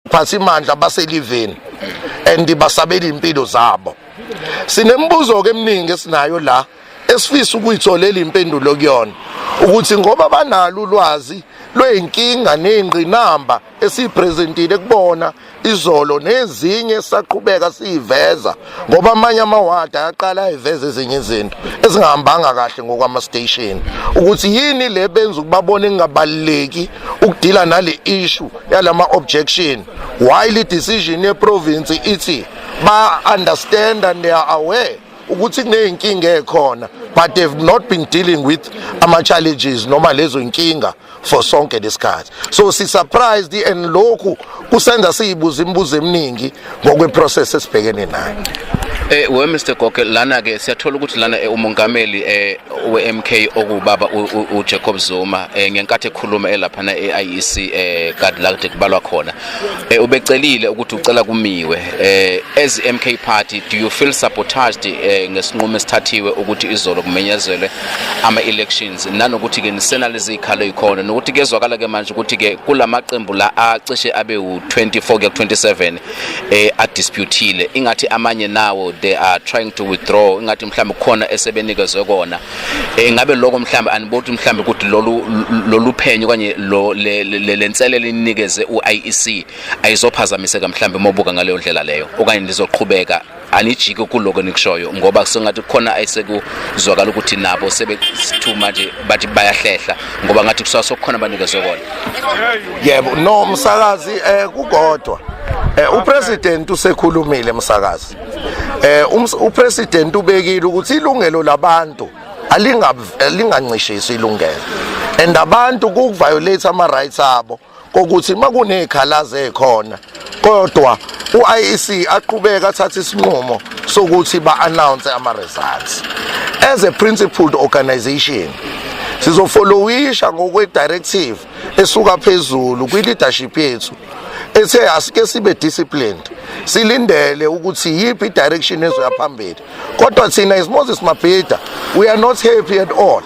abaphathimandla baselivini and basabela impilo zabo. Sinembuzo ke eminingi esinayo la esifisa ukuyitholela impendulo kuyona ukuthi ngoba banalo ulwazi lweyinkinga nezingqinamba esipresentile kubona izolo nezinye saqhubeka siveza ngoba amanye amawadi ayaqala ayiveza ezinye izinto ezingahambanga kahle ngokwama station ukuthi yini le benza ukubabona engabaleki ukudila nale issue yalama objection while decision ye province ithi ba understand and they are aware ukuthi kuneyinkinga ekhona but they've not been dealing with ama challenges noma lezo inkinga for sonke lesikhathi. So si surprised and lokhu kusenza siyibuza imibuzo eminingi ngokwe process esibhekene nayo. We Mr Goke lana ke siyathola ukuthi lana umongameli we MK okubaba uJacob Zuma ngenkathi ekhuluma elapha na IEC kade la kade kubalwa khona ubecelile ukuthi ucela kumiwe as MK party do you feel sabotaged ngesinqumo esithathiwe ukuthi izolo kumenyezelwe ama elections nanokuthi ke nisenalize ikhalo ikhona nokuthi kezwakala ke manje ukuthi ke kulamaqembu la acishe abe u24 kuya ku27 adisputile ingathi amanye nawo they are trying to withdraw ingathi mhlambe khona esebenikezwe kona ngabe lokho mhlambe anibothi mhlambe ukuthi lolu phenyo kanye lo lenselele linikeze uIEC ayizophazamiseka mhlambe mobuka ngaleyo ndlela leyo okanye lizoqhubeka anijike kuloko nikushoyo ngoba kusengathi khona ayisekuzwakala ukuthi nabo sebethuma nje bathi bayahlehla ngoba ngathi kusasokhona banikezwe kona. Yebo no msakazi kukodwa upresident usekhulumile msakazi upresident ubekile ukuthi ilungelo labantu alingancishisi ilungelo and abantu kuviolate ama rights abo kokuthi makunezikhalazo ekhona kodwa uIEC aqhubeka athatha isinqumo sokuthi ba-announce ama results as a principled organization. Sizofollowisha ngokwe directive esuka phezulu kwi leadership yethu ethe asike sibe disciplined silindele ukuthi yipi direction ezoyaphambili kodwa thina as Moses Mabhida we are not happy at all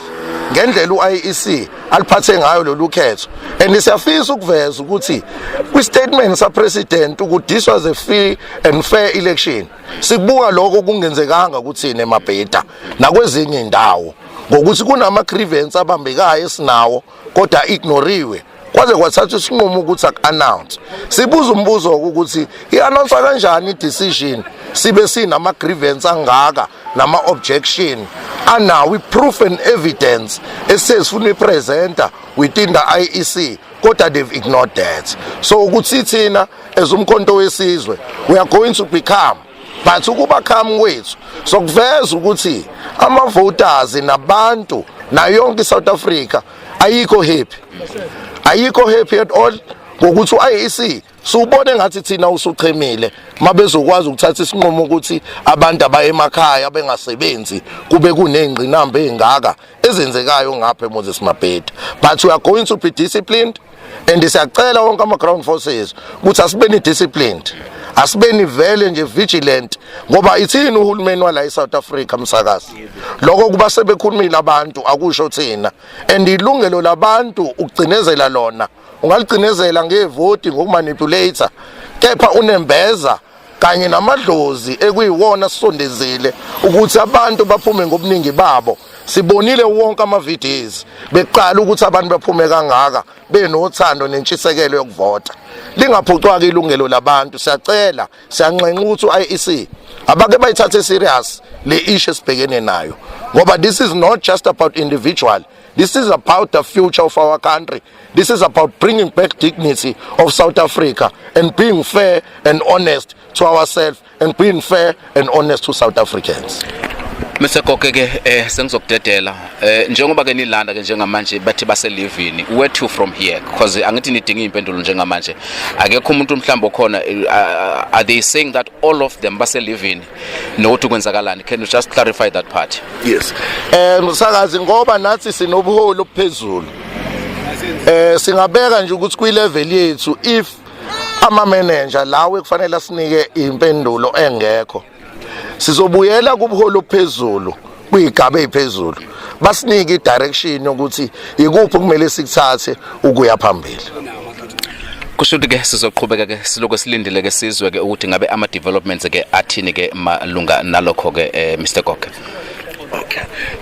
ngendlela uIEC aliphathe ngayo lolu khetho and siyafisa ukuveza ukuthi kwi statement sa president ukuthi this was a free and fair election sibuka lokho kungenzekanga ukuthi ne Mabhida nakwezinye indawo ngokuthi kunama grievance abambekayo esinawo kodwa ignoriwe kwaze kwathatha isinqumo ukuthi ak-announce sibuza umbuzo ukuthi i-announce kanjani i-decision sibe sinama grievance angaka nama objection anawo proof and evidence esesifuna ipresenter within the IEC kodwa they've ignored that. So ukuthi thina as umkhonto wesizwe we are going to become but ukuba come wethu sokuveza ukuthi ama voters nabantu na yonke South Africa ayikho happy at all ngokuthi uIEC subone ngathi thina usuchemile mabezokwazi ukuthatha isinqumo ukuthi abantu abaye emakhaya bengasebenzi kube kunengqinamba ezingaka ezenzekayo ngapha eMoses Mabhida but we are going to be disciplined and siyacela wonke ama ground forces ukuthi asibeni disciplined asibeni vele nje vigilant ngoba ithini uhulumeni wala eSouth Africa msakazi lokho kuba sebekhulumile abantu akusho thina and ilungelo labantu ukugcinezela lona ungaligcinezela ngevoti ngokumanipulator kepha unembeza kanye namadlozi ekuyiwona sisondezile ukuthi abantu baphume ngobuningi babo sibonile wonke ama videos beqala ukuthi abantu baphume kangaka benothando nentshisekelo yokuvota lingaphucwa ke ilungelo labantu siyacela siyanxenxa ukuthi uIEC abake bayithathe serious le issue esibhekene nayo ngoba this is not just about individual. This is about the future of our country. This is about bringing back dignity of South Africa and being fair and honest to ourselves and being fair and honest to South Africans. Mr Goke ke sengizokudedela njengoba ke nilanda ke njengamanje bathi baselivini where to from here because angithi nidinga impendulo njengamanje akekho umuntu mhlawumbe khona are they saying that all of them baselivini nokuthi kwenzakalani? Can you just clarify that part? Yes. Msakazi ngoba nathi sinobuholi ophezulu singabeka nje ukuthi kwi level yethu if ama manager lawe kufanele asinike impendulo engekho sizobuyela kubuholo phezulu kuyigaba eziphezulu basinike direction ukuthi ikuphi kumele sikuthathe ukuya phambili. kusho ukuthi ke sizoqhubeka ke siloko silindile ke sizwe ke ukuthi ngabe ama developments ke athini ke malunga nalokho ke Mr Goke. Okay.